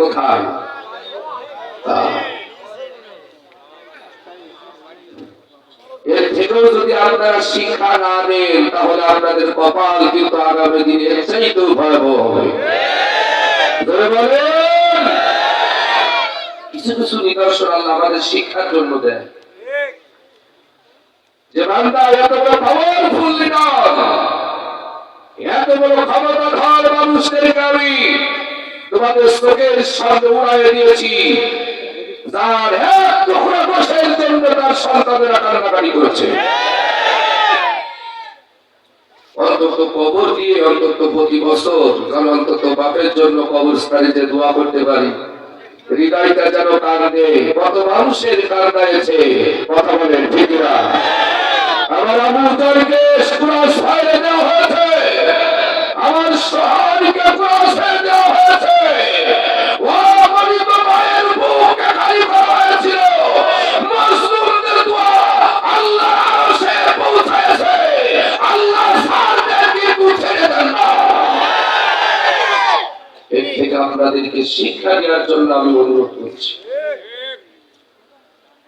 কোথায়? এর থেকেও যদি আপনারা শিক্ষা না দেন তাহলে আপনাদের কপাল কিন্তু আগামী দিনে এর চাইতেও ভয়াবহ হবে। কিছু কিছু নিদর্শন আল্লাহ আমাদের শিক্ষার জন্য দেয় যে বান্দা এত বড় পাওয়ারফুল লিডার, এত বড় ক্ষমতাধর মানুষদেরকে আমি তোমাদের চোখের সামনে উড়াইয়ে দিয়েছি, যার এক টুকরা গোশের জন্য তার সন্তানেরা কান্নাকাটি করেছে। অন্তত কবর দিয়ে অন্তত প্রতি বছর যেন অন্তত বাপের জন্য কবরস্থানে যে দোয়া করতে পারি, হৃদয়টা যেন কাঁদে। কত মানুষের কান্নাইছে, কথা বলেন ঠিক না? আমার আবুদারকে ক্রস ফায়ারে দেওয়া হয়েছে, আমার শহরকে ক্রস ফায়ারে দেওয়া হয়েছে, ও গরিব মায়ের বুকে খালি করা হয়েছিল। মুসলিমদের দোয়া আল্লাহর আরশে পৌঁছেছে, আল্লাহ সারদেরকে ছেড়ে দেন না। এর থেকে আপনাদেরকে শিক্ষা দেওয়ার জন্য আমি অনুরোধ করছি।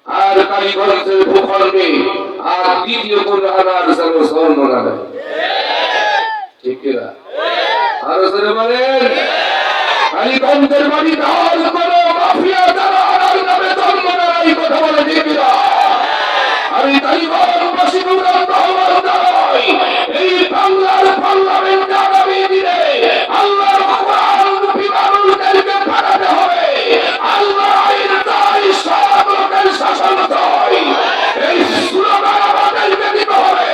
আর কালীগঞ্জের ভূখণ্ডে আর দ্বিতীয় কোন আনার যেন জন্ম না নেয়, ঠিক কিনা? আরো জোরে বলেন, কালীগঞ্জের বাড়ি ধার কোনো মাফিয়া যারা আনার নামে জন্ম না নেয়, কথা বলে ঠিক কিনা? আমি কালীগঞ্জবাসী মুরাদ আহ্বান জানাই, এই বাংলার পার্লামেন্টে আগামী দিনে আল্লাহর কোরআন রূপী মানুষদেরকে পাঠাতে হবে। আল্লাহ আইন চাই, সব লোকের শাসন চাই, এই স্লোগান আমাদেরকে দিতে হবে।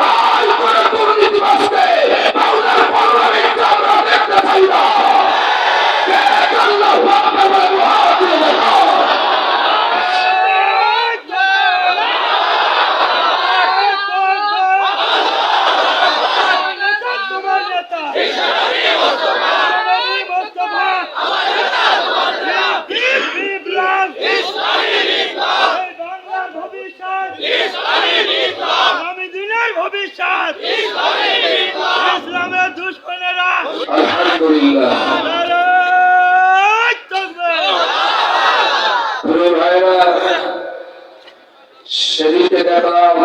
আর কোন দুর্নীতিবাজকে বাংলার পার্লামেন্টে আমরা দেখতে চাই না। আল্লাহু আকবার বলে মুহাম্মদ ইসলামের দুশমনেরা আলহামদুলিল্লাহ। শরীফে দেখলাম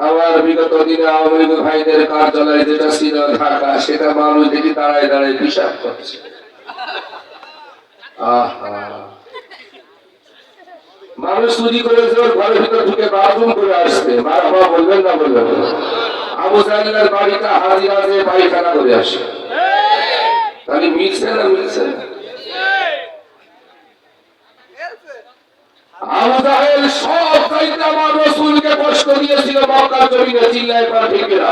আমার বিগত দিনে আওয়ামী লীগ ভাইদের কার্যালয় যেটা ছিল ঢাকা, সেটা মানুষ দেখি দাঁড়ায় দাঁড়ায় পিশাব করছে। মানুষ চুরি করে ঘরের ভিতর ঢুকে বাথরুম করে আসছে, মারহাবা বলবেন না বলবেন? আবু জাহেলের বাড়িটা হাজিরা যে পায়খানা করে আসে, তাহলে মিলছে না? মিলছে না? আবু জাহেল সব চাইতে আমার রাসূলকে কষ্ট দিয়েছিল মক্কার জমিনে, চিল্লায় পড়া ঠিক না?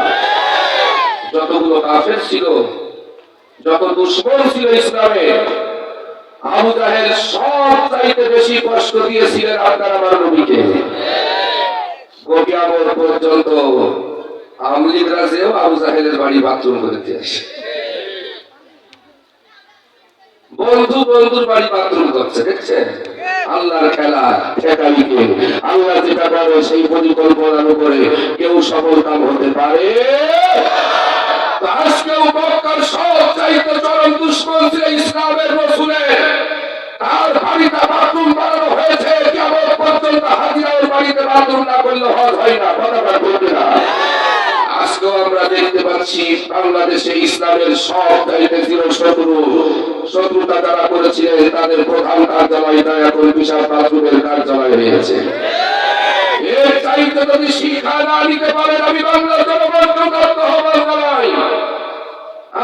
যতগুলো কাফের ছিল, যত দুশমন ছিল ইসলামের, আবু জাহেল সব চাইতে বেশি কষ্ট দিয়েছিলেন আপনার আমার নবীকে। কিয়ামত পর্যন্ত আওয়ামী লীগরা যেও আবু জাহেলের বাড়ি বাথরুম করতে আসে, বন্ধু বন্ধুর বাড়ি বাথরুম করছে, দেখছেন? আল্লাহর খেলা ঠেকাইকে আল্লাহ যেটা করে সেই পরিকল্পনার উপরে কেউ সফল কাম হতে পারে। আজকেও মক্কার সব চাইতে চরম দুশমন ছিল ইসলামের রাসূলের, তার বাড়িতে বাথরুম বানানো হয়েছে। কিয়ামত পর্যন্ত হাজিরার বাড়িতে বাথরুম না করলে হজ হয় না, কথা বলবে না? আজকেও আমরা দেখতে পাচ্ছি বাংলাদেশে ইসলামের সব চাইতে ছিল শত্রুতা যারা করেছিলেন তাদের প্রধান কার্যালয়টা এখন বিশাল বাথরুমের কার্যালয় হয়েছে। এর চাইতে যদি শিক্ষা না নিতে পারেন, আমি বাংলার জনগণকে আহ্বান জানাই,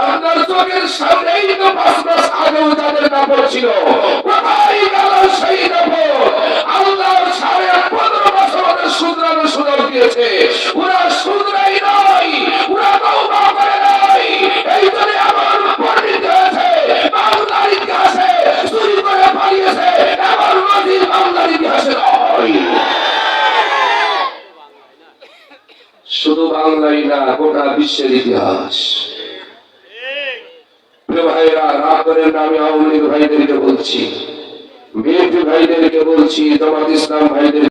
আপনার চোখের সামনেই তো 5 মাস আগেও যাদের কাপড় ছিল, কোথায় গেল সেই কাপড়? আল্লাহ 15.5 বছর ওদের শুধরানোর সুযোগ দিয়েছে, ওরা শুধরাই নাই, ওরা তওবা করে নাই। এই জন্য আমার পণ্ডিত হয়েছে বাংলার ইতিহাসে, চুরি করে পালিয়েছে এমন নজির বাংলার ইতিহাসে নয়। শুধু বাংলাই না, গোটা বিশ্বের ইতিহাস। ভাইরা রাগ করেন না, আমি আওয়ামী লীগ ভাইদেরকে বলছি, বিএনপি ভাইদেরকে বলছি, জামাত ইসলাম ভাইদের